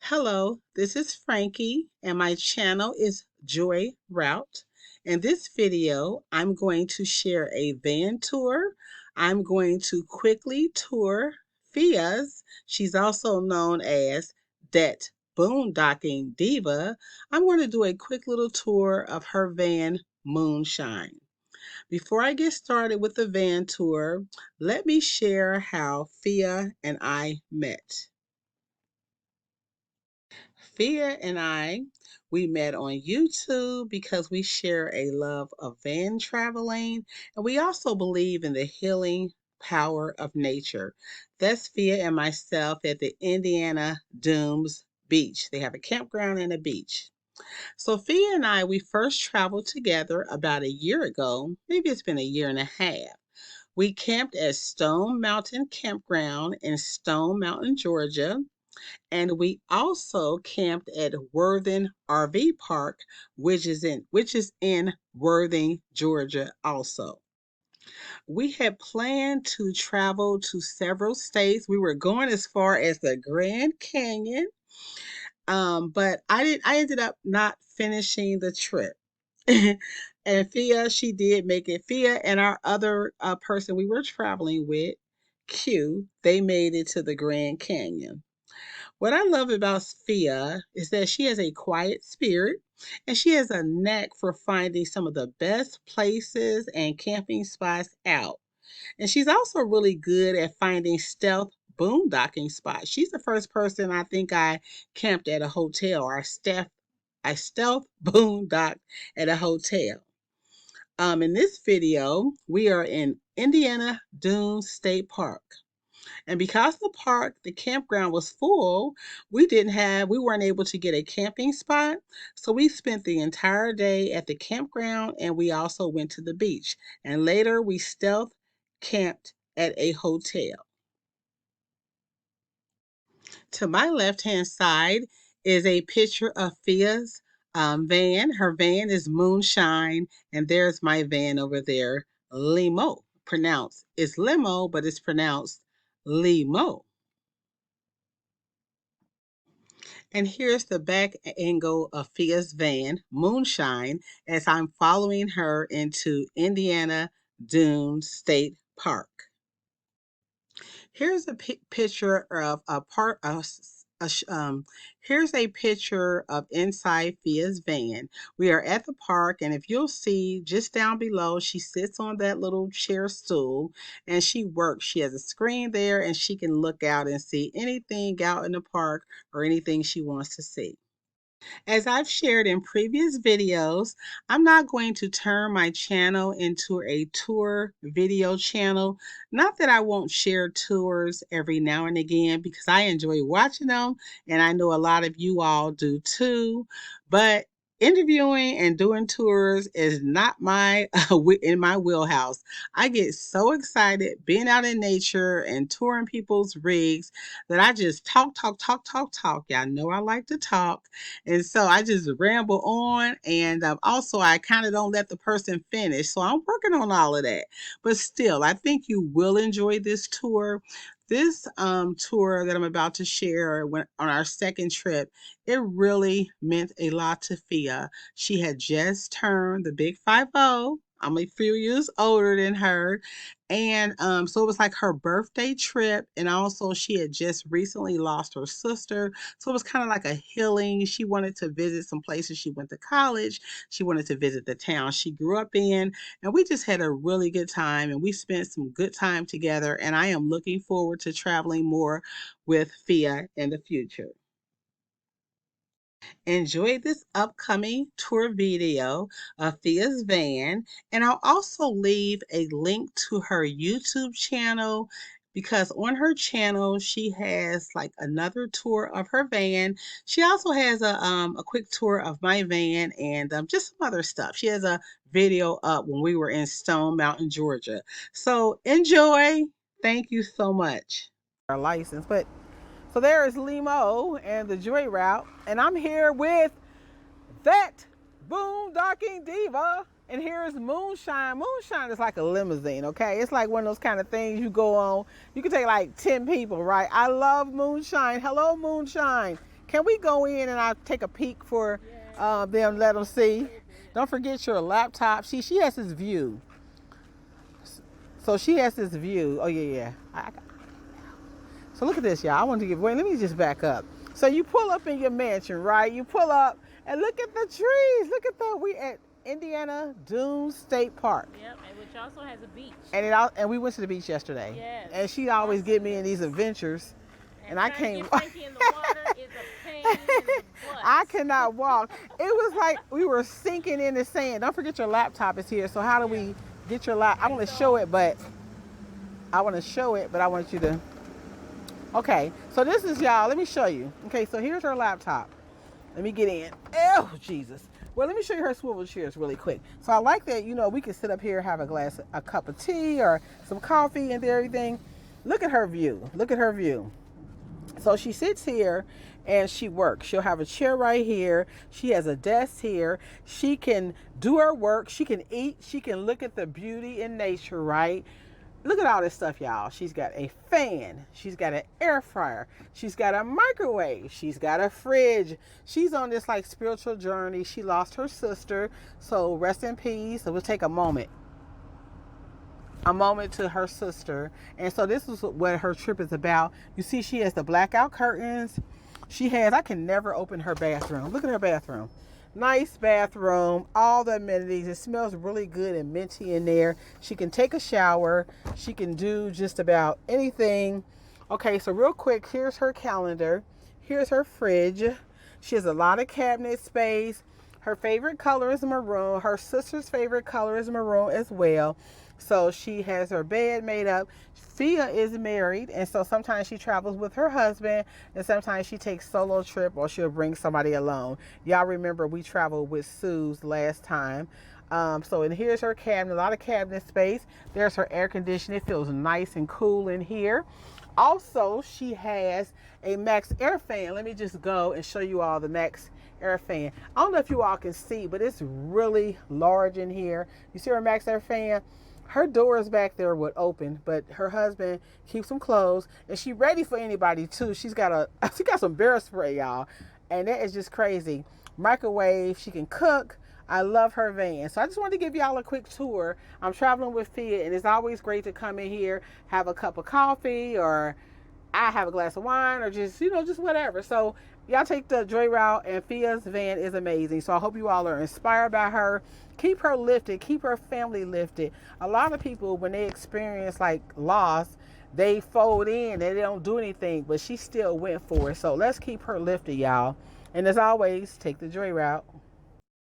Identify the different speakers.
Speaker 1: Hello, this is Frankie, and my channel is Joy Route. In this video, I'm going to share a van tour. I'm going to quickly tour Fia's. She's also known as that Boondocking Diva. I'm going to do a quick little tour of her van, Moonshine. Before I get started with the van tour, let me share how Fia and I met. Fia and I, we met on YouTube because we share a love of van traveling and we also believe in the healing power of nature. That's Fia and myself at the Indiana Dunes Beach. They have a campground and a beach. So Fia and I, we first traveled together about a year ago. Maybe it's been a year and a half. We camped at Stone Mountain Campground in Stone Mountain, Georgia. And we also camped at Worthing RV Park, which is in Worthing, Georgia also. We had planned to travel to several states. We were going as far as the Grand Canyon, but I ended up not finishing the trip. And Fia, she did make it. Fia and our other person we were traveling with, Q, they made it to the Grand Canyon. What I love about Fia is that she has a quiet spirit and she has a knack for finding some of the best places and camping spots out. And she's also really good at finding stealth boondocking spots. She's the first person I think I camped at a hotel or I stealth boondock at a hotel. In this video, we are in Indiana Dunes State Park. And because the campground was full, we weren't able to get a camping spot. So we spent the entire day at the campground and we also went to the beach. And later we stealth camped at a hotel. To my left hand side is a picture of Fia's van. Her van is Moonshine, and there's my van over there, Limo. Pronounced it's limo, but it's pronounced Limo. And here's the back angle of Fia's van, Moonshine, as I'm following her into Indiana Dunes State Park. Here's a picture of a part of here's a picture of inside Fia's van. We are at the park, and if you'll see just down below, she sits on that little chair stool and she works. She has a screen there and she can look out and see anything out in the park or anything she wants to see. As I've shared in previous videos, I'm not going to turn my channel into a tour video channel. Not that I won't share tours every now and again because I enjoy watching them and I know a lot of you all do too. But interviewing and doing tours is not my in my wheelhouse. I get so excited being out in nature and touring people's rigs that I just talk. Y'all know I like to talk. And so I just ramble on. And also, I kind of don't let the person finish. So I'm working on all of that. But still, I think you will enjoy this tour. This tour that I'm about to share on our second trip, it really meant a lot to Fia. She had just turned the big 50. I'm a few years older than her. And so it was like her birthday trip. And also, she had just recently lost her sister. So it was kind of like a healing. She wanted to visit some places. She went to college. She wanted to visit the town she grew up in. And we just had a really good time. And we spent some good time together. And I am looking forward to traveling more with Fia in the future. Enjoy this upcoming tour video of Fia's van, and I'll also leave a link to her YouTube channel because on her channel she has like another tour of her van. She also has a quick tour of my van and just some other stuff. She has a video up when we were in Stone Mountain, Georgia. So enjoy. Thank you so much. Our license, but so there is Limo and the Joy Route, and I'm here with that Boondocking Diva, and here is Moonshine. Moonshine is like a limousine, okay? It's like one of those kind of things you go on. You can take like 10 people, right? I love Moonshine. Hello, Moonshine. Can we go in and I'll take a peek for them, let them see? Don't forget your laptop. She has this view. So she has this view. Oh, yeah. So look at this, y'all. I want to give away. Let me just back up. So you pull up in your mansion, right? You pull up and look at the trees. Look at we at Indiana Dunes State Park.
Speaker 2: Yep, and which also has a beach.
Speaker 1: And we went to the beach yesterday.
Speaker 2: Yes.
Speaker 1: And she always get me in these adventures. And I can't.
Speaker 2: In the water is a pain in the butt.
Speaker 1: I cannot walk. It was like we were sinking in the sand. Don't forget your laptop is here. So how do we get your laptop? I want to show it, but I want you to. Okay, so this is y'all. Let me show you. Okay, so here's her laptop. Let me get in. Oh, Jesus. Well, let me show you her swivel chairs really quick. So I like that, we can sit up here, have a cup of tea or some coffee and everything. Look at her view. Look at her view. So she sits here and she works. She'll have a chair right here. She has a desk here. She can do her work. She can eat. She can look at the beauty in nature, right? Look at all this stuff, y'all. She's got a fan. She's got an air fryer. She's got a microwave. She's got a fridge. She's on this like spiritual journey. She lost her sister. So rest in peace. So we'll take a moment to her sister. And so this is what her trip is about. You see, she has the blackout curtains. I can never open her bathroom. Look at her bathroom. Nice bathroom, all the amenities. It smells really good and minty in there. She can take a shower. She can do just about anything. Okay, so real quick, here's her calendar. Here's her fridge. She has a lot of cabinet space. Her favorite color is maroon. Her sister's favorite color is maroon as well. So she has her bed made up. Fia is married, and so sometimes she travels with her husband, and sometimes she takes solo trip or she'll bring somebody along. Y'all remember we traveled with Sue's last time. And here's her cabinet, a lot of cabinet space. There's her air conditioning. It feels nice and cool in here. Also, she has a Max Air fan. Let me just go and show you all the Max Air fan. I don't know if you all can see, but it's really large in here. You see her Max Air fan? Her doors back there would open, but her husband keeps them closed, and she's ready for anybody too. She got some bear spray, y'all, and that is just crazy. Microwave, she can cook. I love her van. So I just wanted to give y'all a quick tour. I'm traveling with Fia, and it's always great to come in here, have a cup of coffee, or I have a glass of wine, or just whatever. So y'all take the joy route, and Fia's van is amazing. So I hope you all are inspired by her. Keep her lifted. Keep her family lifted. A lot of people, when they experience like loss, they fold in and they don't do anything, but she still went for it. So let's keep her lifted, y'all. And as always, take the joy route.